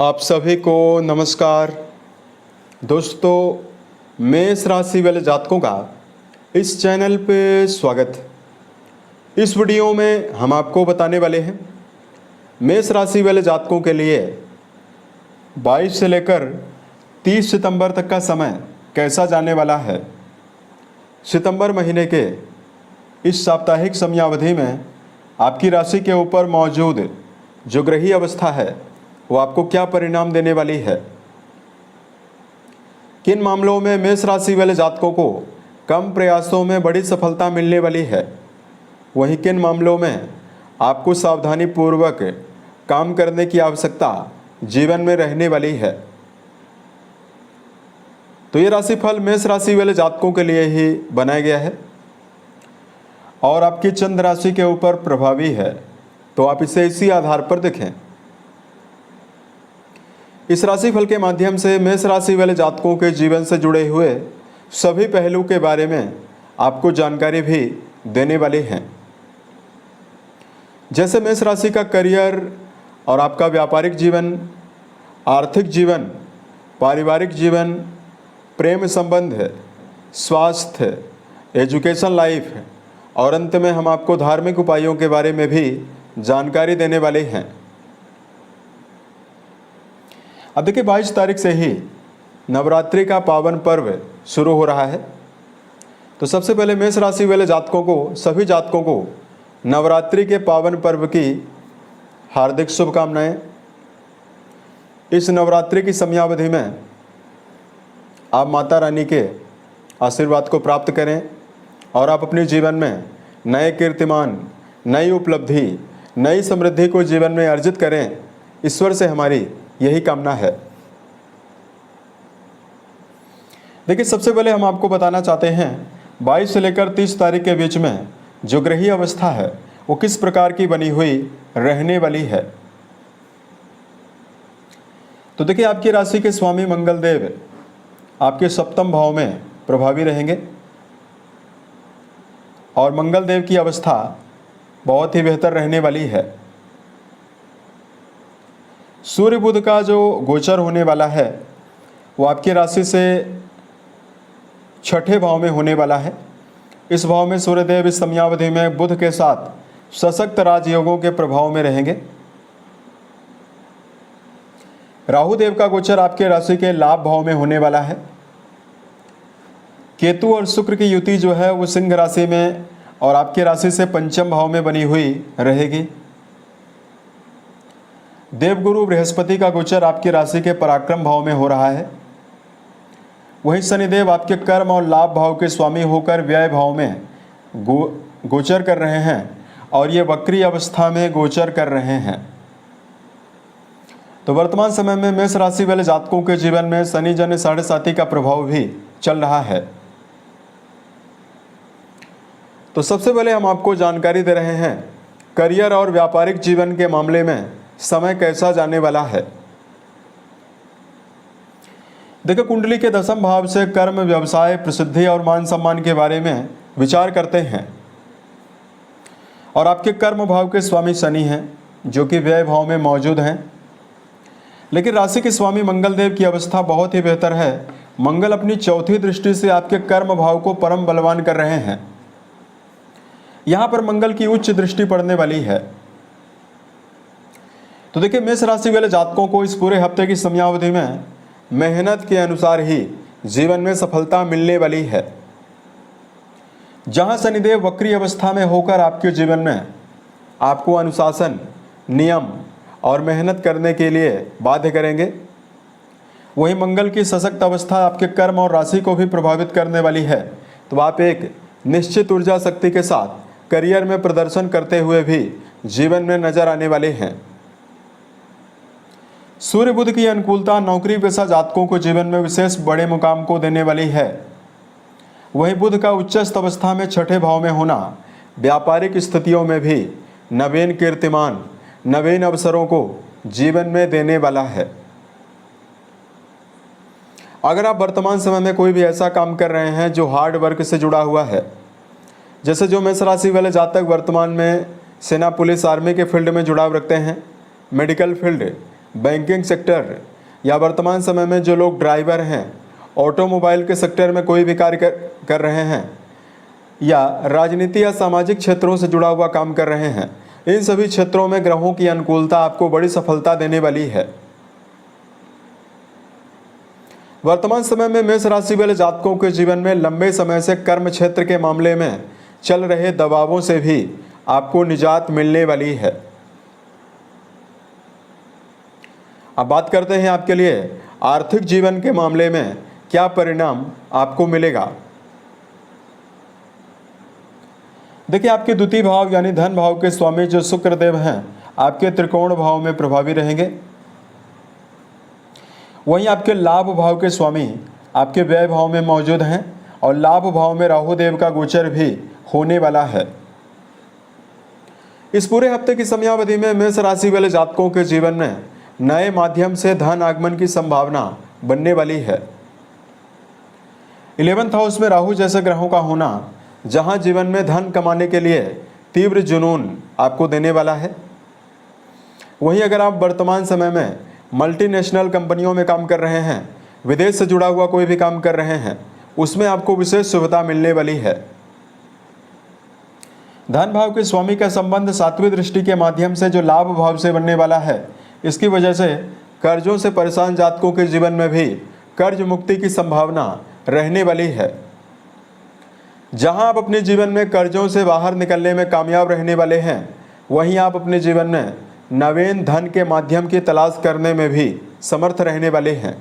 आप सभी को नमस्कार। दोस्तों, मेष राशि वाले जातकों का इस चैनल पे स्वागत। इस वीडियो में हम आपको बताने वाले हैं मेष राशि वाले जातकों के लिए 22 से लेकर 30 सितंबर तक का समय कैसा जाने वाला है। सितंबर महीने के इस साप्ताहिक समयावधि में आपकी राशि के ऊपर मौजूद जो ग्रही अवस्था है वो आपको क्या परिणाम देने वाली है। किन मामलों में मेष राशि वाले जातकों को कम प्रयासों में बड़ी सफलता मिलने वाली है, वहीं किन मामलों में आपको सावधानी पूर्वक काम करने की आवश्यकता जीवन में रहने वाली है। तो ये राशिफल मेष राशि वाले जातकों के लिए ही बनाया गया है और आपकी चंद्र राशि के ऊपर प्रभावी है, तो आप इसे इसी आधार पर देखें। इस राशिफल के माध्यम से मेष राशि वाले जातकों के जीवन से जुड़े हुए सभी पहलू के बारे में आपको जानकारी भी देने वाले हैं। जैसे मेष राशि का करियर और आपका व्यापारिक जीवन, आर्थिक जीवन, पारिवारिक जीवन, प्रेम संबंध, स्वास्थ्य, एजुकेशन लाइफ और अंत में हम आपको धार्मिक उपायों के बारे में भी जानकारी देने वाले हैं। अब देखिए, 22 तारीख से ही नवरात्रि का पावन पर्व शुरू हो रहा है। तो सबसे पहले मेष राशि वाले जातकों को, सभी जातकों को नवरात्रि के पावन पर्व की हार्दिक शुभकामनाएं। इस नवरात्रि की समयावधि में आप माता रानी के आशीर्वाद को प्राप्त करें और आप अपने जीवन में नए कीर्तिमान, नई उपलब्धि, नई समृद्धि को जीवन में अर्जित करें। ईश्वर से हमारी यही कामना है। देखिए, सबसे पहले हम आपको बताना चाहते हैं 22 से लेकर 30 तारीख के बीच में जो ग्रही अवस्था है वो किस प्रकार की बनी हुई रहने वाली है। तो देखिए, आपकी राशि के स्वामी मंगल देव आपके सप्तम भाव में प्रभावी रहेंगे और मंगल देव की अवस्था बहुत ही बेहतर रहने वाली है। सूर्य बुध का जो गोचर होने वाला है वो आपकी राशि से छठे भाव में होने वाला है। इस भाव में सूर्यदेव इस समयावधि में बुध के साथ सशक्त राजयोगों के प्रभाव में रहेंगे। राहु देव का गोचर आपके राशि के लाभ भाव में होने वाला है। केतु और शुक्र की युति जो है वो सिंह राशि में और आपकी राशि से पंचम भाव में बनी हुई रहेगी। देवगुरु बृहस्पति का गोचर आपकी राशि के पराक्रम भाव में हो रहा है। वहीं शनिदेव आपके कर्म और लाभ भाव के स्वामी होकर व्यय भाव में गोचर कर रहे हैं और ये वक्री अवस्था में गोचर कर रहे हैं। तो वर्तमान समय में मेष राशि वाले जातकों के जीवन में शनि जन्य 7.5 का प्रभाव भी चल रहा है। तो सबसे पहले हम आपको जानकारी दे रहे हैं करियर और व्यापारिक जीवन के मामले में समय कैसा जाने वाला है। देखो, कुंडली के 10वें भाव से कर्म, व्यवसाय, प्रसिद्धि और मान सम्मान के बारे में विचार करते हैं और आपके कर्म भाव के स्वामी शनि हैं जो कि व्यय भाव में मौजूद हैं। लेकिन राशि के स्वामी मंगल देव की अवस्था बहुत ही बेहतर है। मंगल अपनी चौथी दृष्टि से आपके कर्म भाव को परम बलवान कर रहे हैं। यहाँ पर मंगल की उच्च दृष्टि पड़ने वाली है। तो देखिए, मेष राशि वाले जातकों को इस पूरे हफ्ते की समयावधि में मेहनत के अनुसार ही जीवन में सफलता मिलने वाली है। जहां शनिदेव वक्री अवस्था में होकर आपके जीवन में आपको अनुशासन, नियम और मेहनत करने के लिए बाध्य करेंगे, वहीं मंगल की सशक्त अवस्था आपके कर्म और राशि को भी प्रभावित करने वाली है। तो आप एक निश्चित ऊर्जा शक्ति के साथ करियर में प्रदर्शन करते हुए भी जीवन में नजर आने वाले हैं। सूर्य बुध की अनुकूलता नौकरी पेशा जातकों को जीवन में विशेष बड़े मुकाम को देने वाली है। वहीं बुध का उच्चस्थ अवस्था में छठे भाव में होना व्यापारिक स्थितियों में भी नवीन कीर्तिमान, नवीन अवसरों को जीवन में देने वाला है। अगर आप वर्तमान समय में कोई भी ऐसा काम कर रहे हैं जो हार्ड वर्क से जुड़ा हुआ है, जैसे जो मेष राशि वाले जातक वर्तमान में सेना, पुलिस, आर्मी के फील्ड में जुड़ाव रखते हैं, मेडिकल फील्ड, बैंकिंग सेक्टर या वर्तमान समय में जो लोग ड्राइवर हैं, ऑटोमोबाइल के सेक्टर में कोई भी कार्य कर रहे हैं, या राजनीति या सामाजिक क्षेत्रों से जुड़ा हुआ काम कर रहे हैं, इन सभी क्षेत्रों में ग्रहों की अनुकूलता आपको बड़ी सफलता देने वाली है। वर्तमान समय में मेष राशि वाले जातकों के जीवन में लंबे समय से कर्म क्षेत्र के मामले में चल रहे दबावों से भी आपको निजात मिलने वाली है। अब बात करते हैं आपके लिए आर्थिक जीवन के मामले में क्या परिणाम आपको मिलेगा। देखिए, आपके द्वितीय भाव यानी धन भाव के स्वामी जो शुक्रदेव हैं, आपके त्रिकोण भाव में प्रभावी रहेंगे। वहीं आपके लाभ भाव के स्वामी आपके व्यय भाव में मौजूद हैं और लाभ भाव में राहु देव का गोचर भी होने वाला है। इस पूरे हफ्ते की समयावधि में मेष राशि वाले जातकों के जीवन में नए माध्यम से धन आगमन की संभावना बनने वाली है। 11th हाउस में राहु जैसे ग्रहों का होना जहां जीवन में धन कमाने के लिए तीव्र जुनून आपको देने वाला है। वहीं अगर आप वर्तमान समय में मल्टीनेशनल कंपनियों में काम कर रहे हैं, विदेश से जुड़ा हुआ कोई भी काम कर रहे हैं, उसमें आपको विशेष सुविधा मिलने वाली है। धन भाव के स्वामी का संबंध 7वीं दृष्टि के माध्यम से जो लाभ भाव से बनने वाला है, इसकी वजह से कर्जों से परेशान जातकों के जीवन में भी कर्ज मुक्ति की संभावना रहने वाली है। जहां आप अपने जीवन में कर्जों से बाहर निकलने में कामयाब रहने वाले हैं, वहीं आप अपने जीवन में नवीन धन के माध्यम की तलाश करने में भी समर्थ रहने वाले हैं।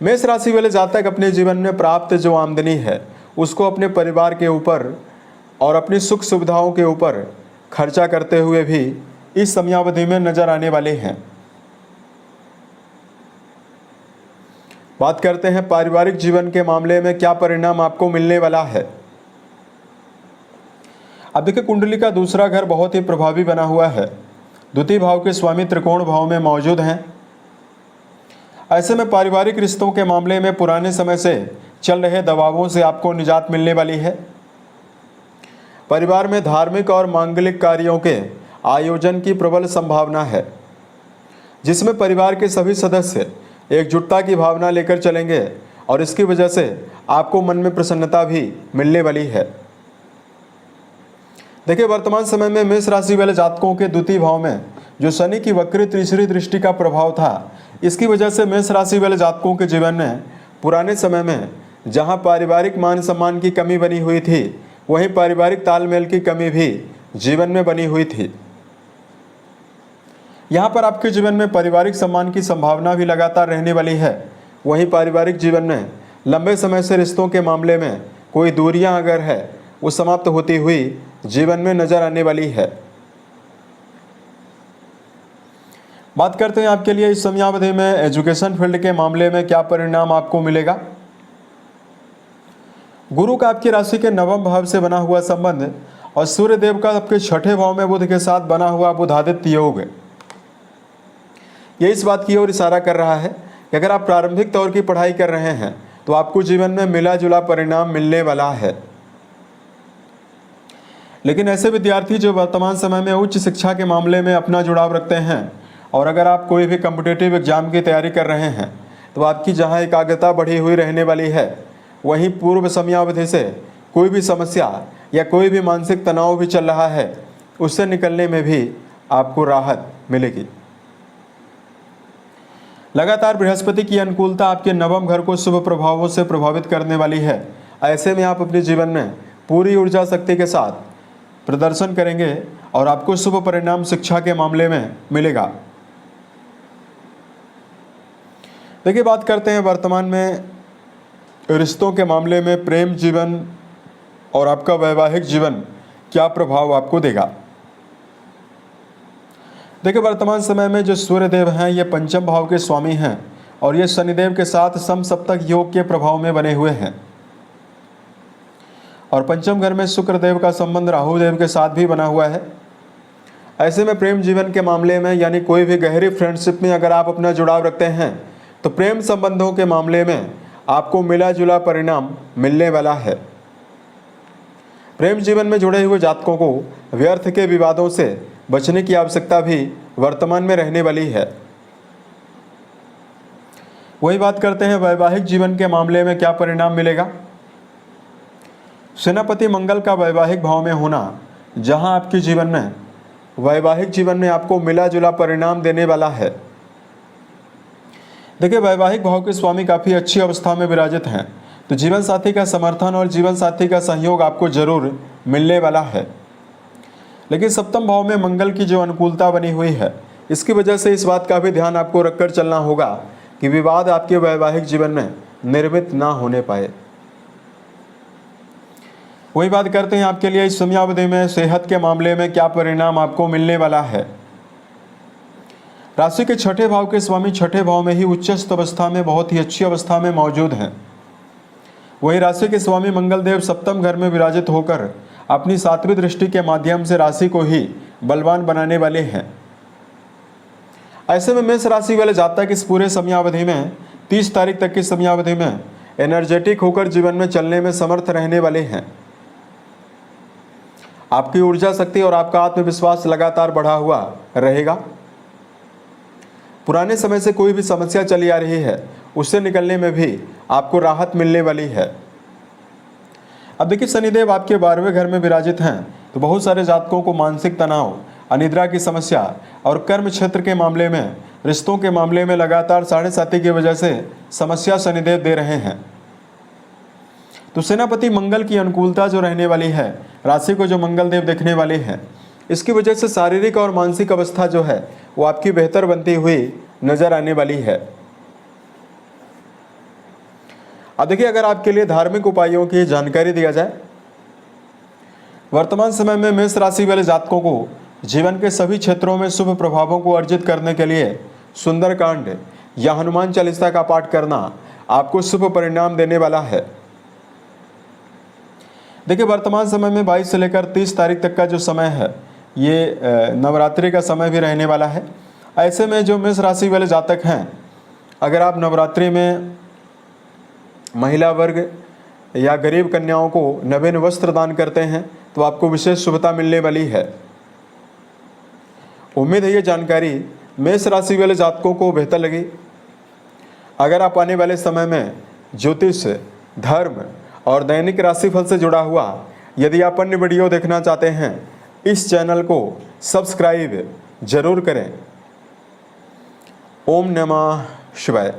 मेष राशि वाले जातक अपने जीवन में प्राप्त जो आमदनी है उसको अपने परिवार के ऊपर और अपनी सुख सुविधाओं के ऊपर खर्चा करते हुए भी इस समयावधि में नजर आने वाले हैं। बात करते हैं पारिवारिक जीवन के मामले में क्या परिणाम आपको मिलने वाला है। अब देखिए, कुंडली का दूसरा घर बहुत ही प्रभावी बना हुआ है। द्वितीय भाव के स्वामी त्रिकोण भाव में मौजूद हैं। ऐसे में पारिवारिक रिश्तों के मामले में पुराने समय से चल रहे दबावों से आपको निजात मिलने वाली है। परिवार में धार्मिक और मांगलिक कार्यों के आयोजन की प्रबल संभावना है, जिसमें परिवार के सभी सदस्य एकजुटता की भावना लेकर चलेंगे और इसकी वजह से आपको मन में प्रसन्नता भी मिलने वाली है। देखिए, वर्तमान समय में मेष राशि वाले जातकों के द्वितीय भाव में जो शनि की वक्री तीसरी दृष्टि का प्रभाव था, इसकी वजह से मेष राशि वाले जातकों के जीवन में पुराने समय में जहां पारिवारिक मान सम्मान की कमी बनी हुई थी, वहीं पारिवारिक तालमेल की कमी भी जीवन में बनी हुई थी। यहाँ पर आपके जीवन में पारिवारिक सम्मान की संभावना भी लगातार रहने वाली है। वहीं पारिवारिक जीवन में लंबे समय से रिश्तों के मामले में कोई दूरियां अगर है, वो समाप्त होती हुई जीवन में नजर आने वाली है। बात करते हैं आपके लिए इस समयावधि में एजुकेशन फील्ड के मामले में क्या परिणाम आपको मिलेगा। गुरु का आपकी राशि के 9वें भाव से बना हुआ संबंध और सूर्य देव का आपके 6ठे भाव में बुध के साथ बना हुआ बुधादित्य योग, ये इस बात की ओर इशारा कर रहा है कि अगर आप प्रारंभिक तौर की पढ़ाई कर रहे हैं तो आपको जीवन में मिला जुला परिणाम मिलने वाला है। लेकिन ऐसे विद्यार्थी जो वर्तमान समय में उच्च शिक्षा के मामले में अपना जुड़ाव रखते हैं और अगर आप कोई भी कॉम्पिटिटिव एग्जाम की तैयारी कर रहे हैं तो आपकी जहां एकाग्रता बढ़ी हुई रहने वाली है, वहीं पूर्व समयावधि से कोई भी समस्या या कोई भी मानसिक तनाव भी चल रहा है, उससे निकलने में भी आपको राहत मिलेगी। लगातार बृहस्पति की अनुकूलता आपके 9वें घर को शुभ प्रभावों से प्रभावित करने वाली है। ऐसे में आप अपने जीवन में पूरी ऊर्जा शक्ति के साथ प्रदर्शन करेंगे और आपको शुभ परिणाम शिक्षा के मामले में मिलेगा। देखिए, बात करते हैं वर्तमान में रिश्तों के मामले में प्रेम जीवन और आपका वैवाहिक जीवन क्या प्रभाव आपको देगा। देखिए, वर्तमान समय में जो सूर्यदेव हैं ये 5म भाव के स्वामी हैं और ये शनिदेव के साथ समसप्तक योग के प्रभाव में बने हुए हैं और 5म घर में शुक्रदेव का संबंध राहुदेव के साथ भी बना हुआ है। ऐसे में प्रेम जीवन के मामले में यानी कोई भी गहरी फ्रेंडशिप में अगर आप अपना जुड़ाव रखते हैं तो प्रेम संबंधों के मामले में आपको मिला जुला परिणाम मिलने वाला है। प्रेम जीवन में जुड़े हुए जातकों को व्यर्थ के विवादों से बचने की आवश्यकता भी वर्तमान में रहने वाली है। वही बात करते हैं वैवाहिक जीवन के मामले में क्या परिणाम मिलेगा। सेनापति मंगल का वैवाहिक भाव में होना जहां आपके जीवन में वैवाहिक जीवन में आपको मिला जुला परिणाम देने वाला है। देखिए, वैवाहिक भाव के स्वामी काफ़ी अच्छी अवस्था में विराजित हैं, तो जीवन साथी का समर्थन और जीवन साथी का सहयोग आपको जरूर मिलने वाला है। लेकिन सप्तम भाव में मंगल की जो अनुकूलता बनी हुई है, इसकी वजह से इस बात का भी ध्यान आपको रखकर चलना होगा कि विवाद आपके वैवाहिक जीवन में निर्मित ना होने पाए। वही बात करते हैं आपके लिए इस समयावधि में सेहत के मामले में क्या परिणाम आपको मिलने वाला है। राशि के छठे भाव के स्वामी छठे भाव में ही उच्चस्थ अवस्था में बहुत ही अच्छी अवस्था में मौजूद हैं। वही राशि के स्वामी मंगल देव सप्तम घर में विराजित होकर अपनी सातवीं दृष्टि के माध्यम से राशि को ही बलवान बनाने वाले हैं। ऐसे में मेष राशि वाले जातक इस पूरे समयावधि में 30 तारीख तक की समयावधि में एनर्जेटिक होकर जीवन में चलने में समर्थ रहने वाले हैं। आपकी ऊर्जा शक्ति और आपका आत्मविश्वास लगातार बढ़ा हुआ रहेगा। पुराने समय से कोई भी समस्या चली आ रही है, उससे निकलने में भी आपको राहत मिलने वाली है। अब देखिए, शनिदेव आपके 12वें घर में विराजित हैं, तो बहुत सारे जातकों को मानसिक तनाव, अनिद्रा की समस्या और कर्म क्षेत्र के मामले में, रिश्तों के मामले में लगातार 7.5 की वजह से समस्या शनिदेव दे रहे हैं। तो सेनापति मंगल की अनुकूलता जो रहने वाली है, राशि को जो मंगल देव देखने वाले हैं, इसकी वजह से शारीरिक और मानसिक अवस्था जो है वो आपकी बेहतर बनती हुई नजर आने वाली है। अब देखिए, अगर आपके लिए धार्मिक उपायों की जानकारी दिया जाए, वर्तमान समय में मेष राशि वाले जातकों को जीवन के सभी क्षेत्रों में शुभ प्रभावों को अर्जित करने के लिए सुंदरकांड या हनुमान चालीसा का पाठ करना आपको शुभ परिणाम देने वाला है। देखिए, वर्तमान समय में 22 से लेकर 30 तारीख तक का जो समय है, ये नवरात्रि का समय भी रहने वाला है। ऐसे में जो मेष राशि वाले जातक हैं, अगर आप नवरात्रि में महिला वर्ग या गरीब कन्याओं को नवीन वस्त्र दान करते हैं तो आपको विशेष शुभता मिलने वाली है। उम्मीद है ये जानकारी मेष राशि वाले जातकों को बेहतर लगी। अगर आप आने वाले समय में ज्योतिष, धर्म और दैनिक राशिफल से जुड़ा हुआ यदि आप अन्य वीडियो देखना चाहते हैं, इस चैनल को सब्सक्राइब जरूर करें। ओम नमः शिवाय।